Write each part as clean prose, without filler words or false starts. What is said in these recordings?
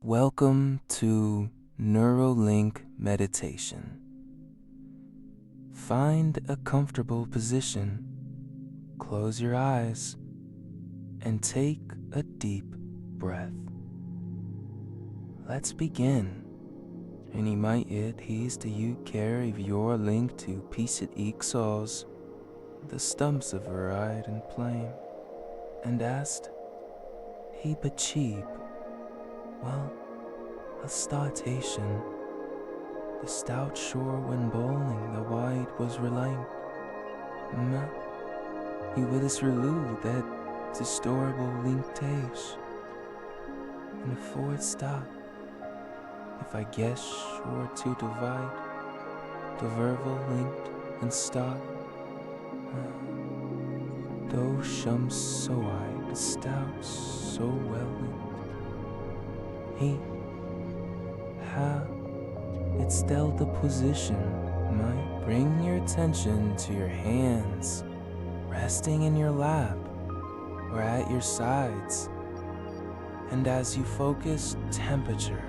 Welcome to Neurolink meditation. Find a comfortable position, close your eyes, and take a deep breath. Let's begin. Any might it he's to you carry your link to peace it exals, the stumps of ride and plain, and asked, he but cheap, well, a startation. The stout shore when bowling the wide was reliant. He would us relude that distorable linktage. And a forward stop, if I guess sure to divide, the verbal linked and start. Though shums so wide, the stout so well linked. He it's still the position might bring your attention to your hands resting in your lap or at your sides, and as you focus temperature,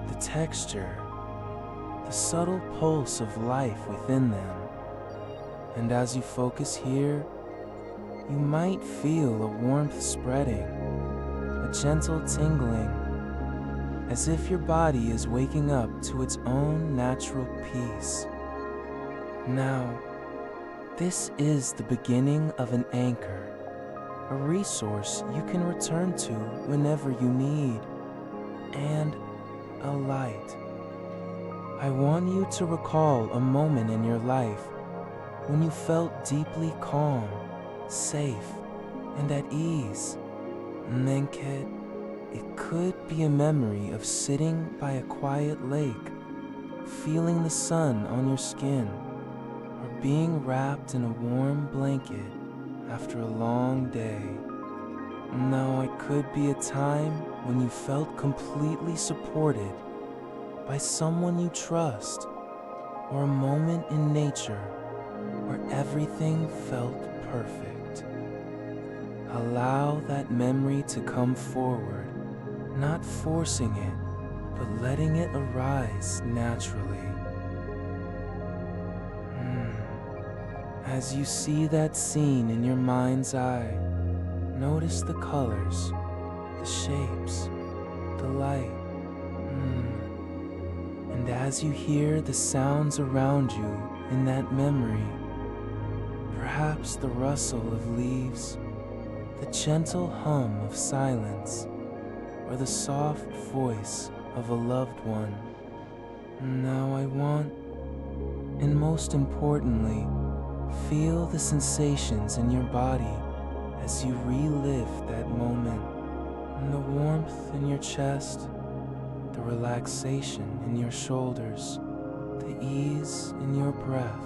the texture, the subtle pulse of life within them, and as you focus here, you might feel a warmth spreading, a gentle tingling, as if your body is waking up to its own natural peace. Now, this is the beginning of an anchor, a resource you can return to whenever you need, and a light. I want you to recall a moment in your life when you felt deeply calm, safe, and at ease. Nenket. It could be a memory of sitting by a quiet lake, feeling the sun on your skin, or being wrapped in a warm blanket after a long day. No, it could be a time when you felt completely supported by someone you trust, or a moment in nature where everything felt perfect. Allow that memory to come forward, not forcing it, but letting it arise naturally. As you see that scene in your mind's eye, notice the colors, the shapes, the light. And as you hear the sounds around you in that memory, perhaps the rustle of leaves, the gentle hum of silence, or the soft voice of a loved one. Now I want, and most importantly, feel the sensations in your body as you relive that moment, and the warmth in your chest, the relaxation in your shoulders, the ease in your breath.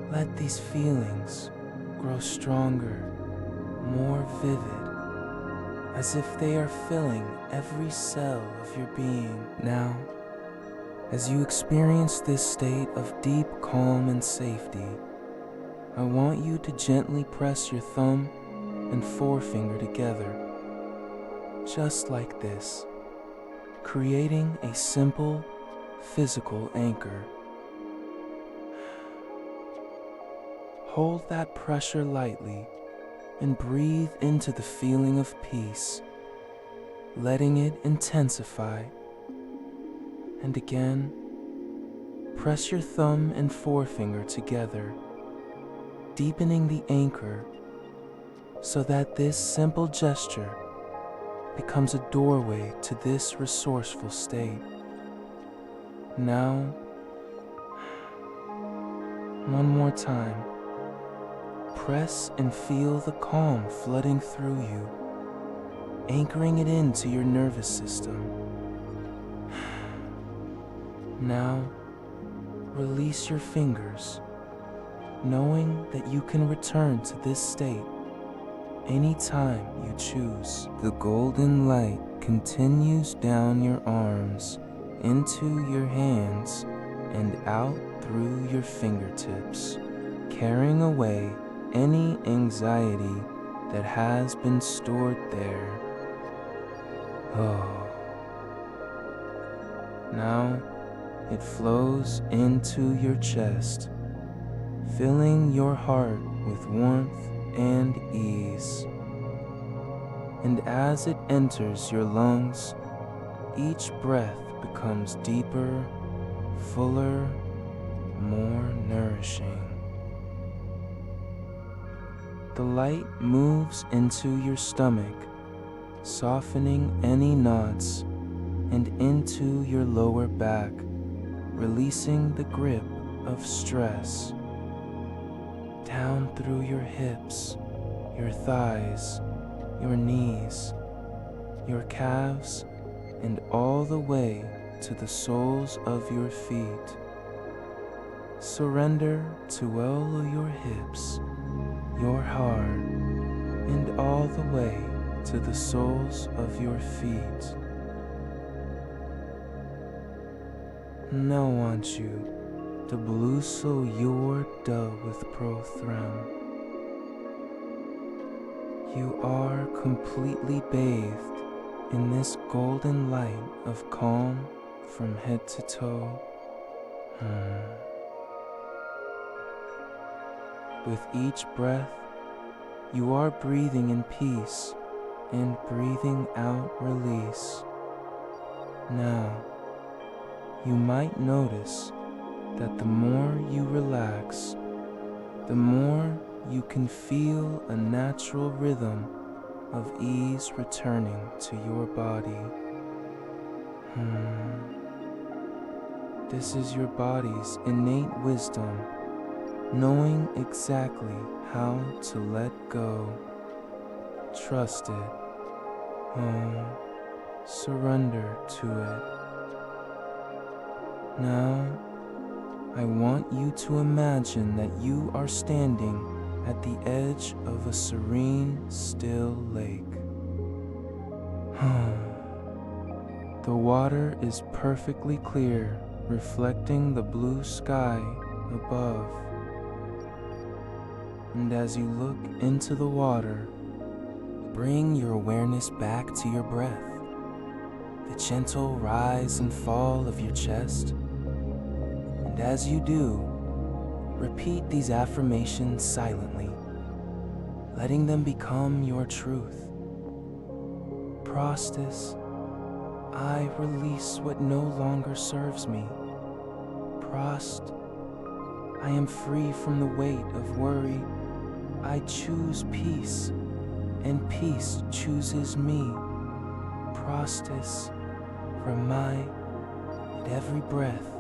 Let these feelings grow stronger, more vivid, as if they are filling every cell of your being. Now, as you experience this state of deep calm and safety, I want you to gently press your thumb and forefinger together, just like this, creating a simple physical anchor. Hold that pressure lightly and breathe into the feeling of peace, letting it intensify. And again, press your thumb and forefinger together, deepening the anchor so that this simple gesture becomes a doorway to this resourceful state. Now, one more time. Press and feel the calm flooding through you, anchoring it into your nervous system. Now, release your fingers, knowing that you can return to this state anytime you choose. The golden light continues down your arms, into your hands, and out through your fingertips, carrying away any anxiety that has been stored there. Oh. Now it flows into your chest, filling your heart with warmth and ease. And as it enters your lungs, each breath becomes deeper, fuller, more nourishing. The light moves into your stomach, softening any knots, and into your lower back, releasing the grip of stress. Down through your hips, your thighs, your knees, your calves, and all the way to the soles of your feet. Surrender to all of your hips, your heart, and all the way to the soles of your feet. Now I want you to bluso your dove with prothram. You are completely bathed in this golden light of calm from head to toe. With each breath, you are breathing in peace and breathing out release. Now, you might notice that the more you relax, the more you can feel a natural rhythm of ease returning to your body. This is your body's innate wisdom, knowing exactly how to let go. Trust it. Surrender to it. Now, I want you to imagine that you are standing at the edge of a serene, still lake. The water is perfectly clear, reflecting the blue sky above. And as you look into the water, bring your awareness back to your breath, the gentle rise and fall of your chest. And as you do, repeat these affirmations silently, letting them become your truth. Prostis, I release what no longer serves me. Prost, I am free from the weight of worry. I choose peace, and peace chooses me. Prostis, from at every breath,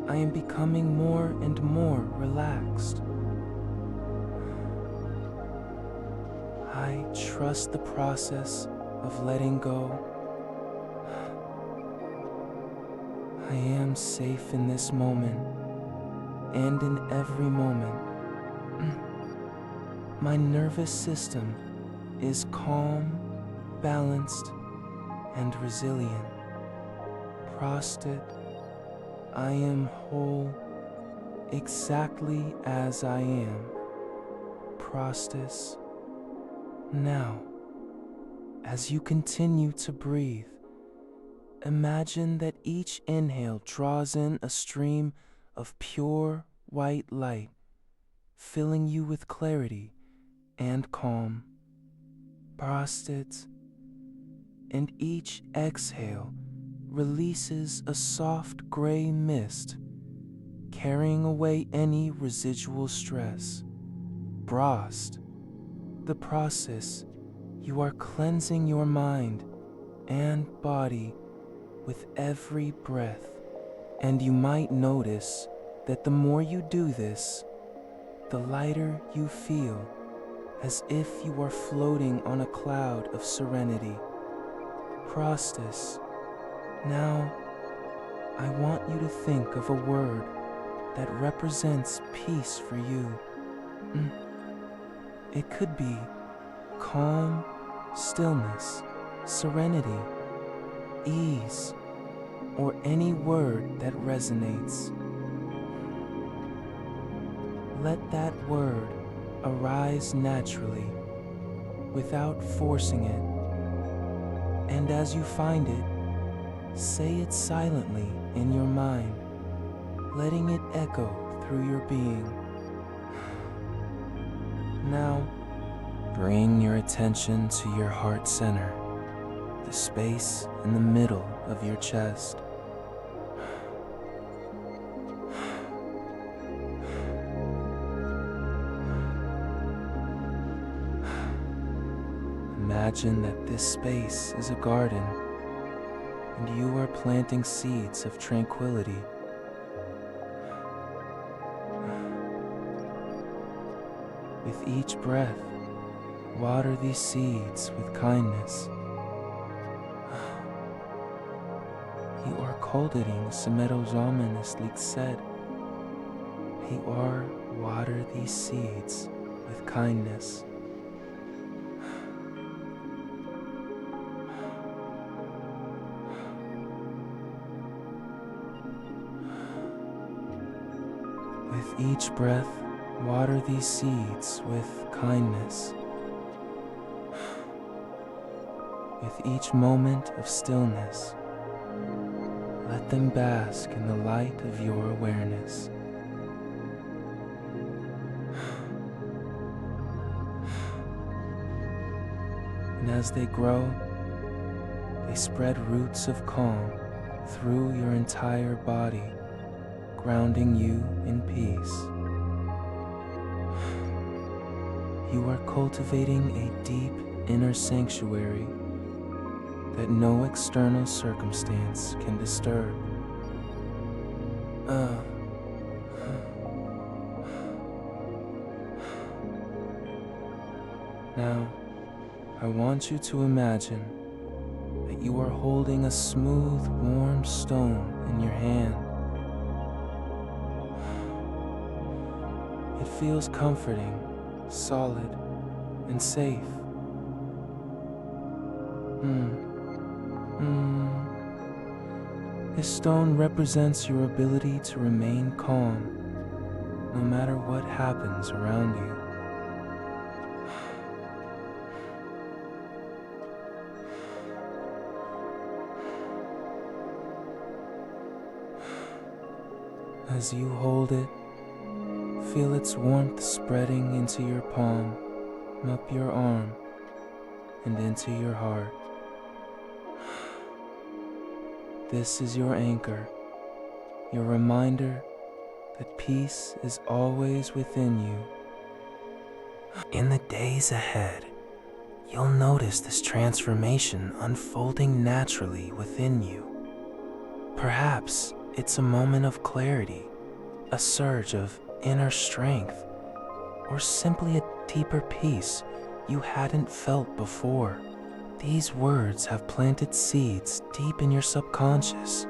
I am becoming more and more relaxed. I trust the process of letting go. I am safe in this moment and in every moment. My nervous system is calm, balanced, and resilient. Prostit, I am whole exactly as I am. Prostis. Now, as you continue to breathe, imagine that each inhale draws in a stream of pure white light, filling you with clarity and calm. Prostit. And each exhale releases a soft gray mist, carrying away any residual stress. Brost, the process, you are cleansing your mind and body with every breath. And you might notice that the more you do this, the lighter you feel, as if you are floating on a cloud of serenity. Prostis. Now, I want you to think of a word that represents peace for you. It could be calm, stillness, serenity, ease, or any word that resonates. Let that word arise naturally, without forcing it. And as you find it, say it silently in your mind, letting it echo through your being. Now, bring your attention to your heart center, the space in the middle of your chest. Imagine that this space is a garden, and you are planting seeds of tranquility. With each breath, water these seeds with kindness. You are cultivating Affirmations said. You are water these seeds with kindness. With each breath, water these seeds with kindness. With each moment of stillness, let them bask in the light of your awareness. And as they grow, they spread roots of calm through your entire body, grounding you in peace. You are cultivating a deep inner sanctuary that no external circumstance can disturb. Now, I want you to imagine that you are holding a smooth, warm stone in your hand. It feels comforting, solid, and safe. This stone represents your ability to remain calm, no matter what happens around you. As you hold it, feel its warmth spreading into your palm, up your arm, and into your heart. This is your anchor, your reminder that peace is always within you. In the days ahead, you'll notice this transformation unfolding naturally within you. Perhaps it's a moment of clarity, a surge of inner strength, or simply a deeper peace you hadn't felt before. These words have planted seeds deep in your subconscious,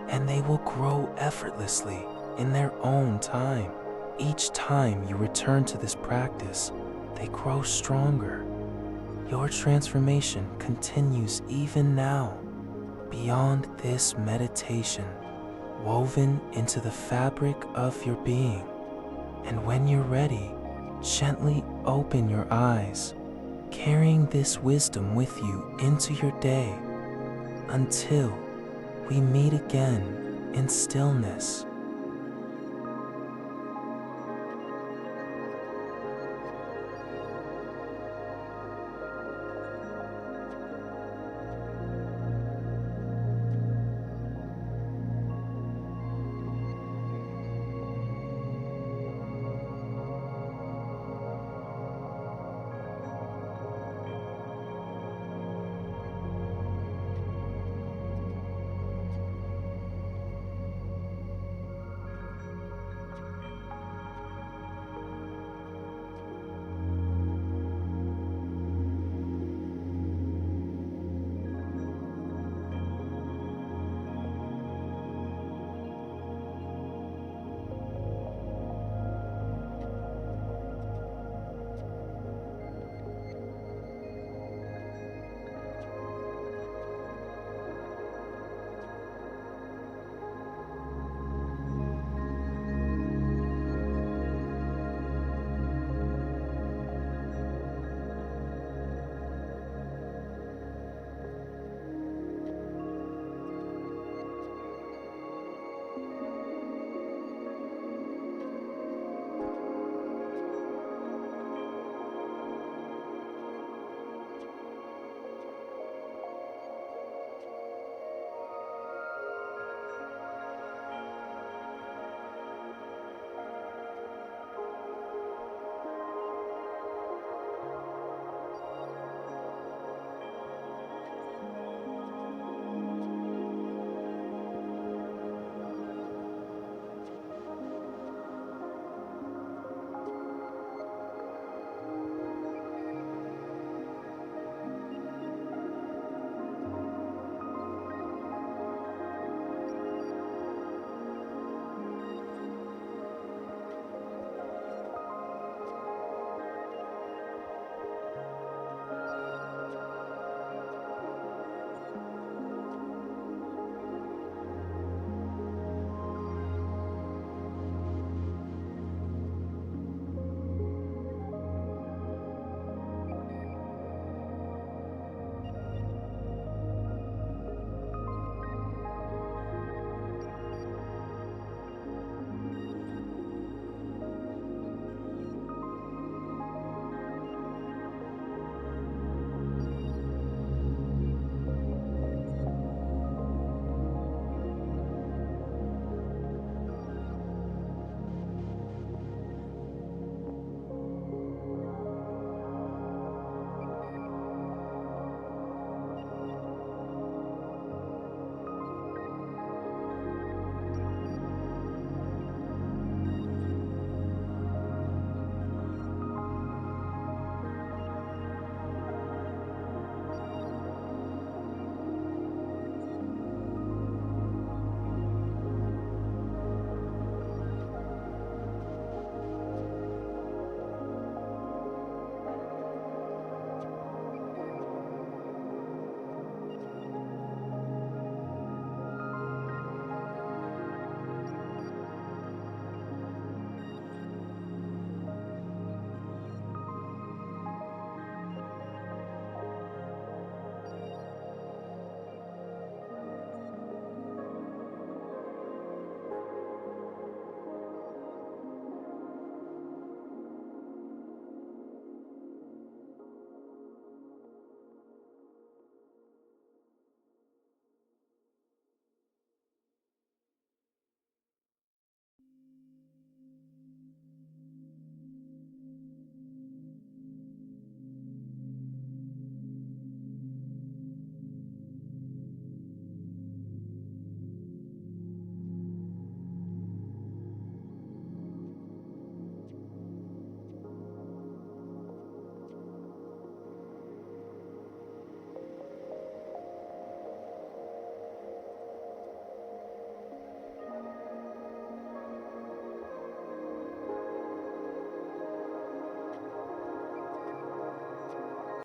and they will grow effortlessly in their own time. Each time you return to this practice, they grow stronger. Your transformation continues even now, beyond this meditation, woven into the fabric of your being. And when you're ready, gently open your eyes, carrying this wisdom with you into your day, until we meet again in stillness.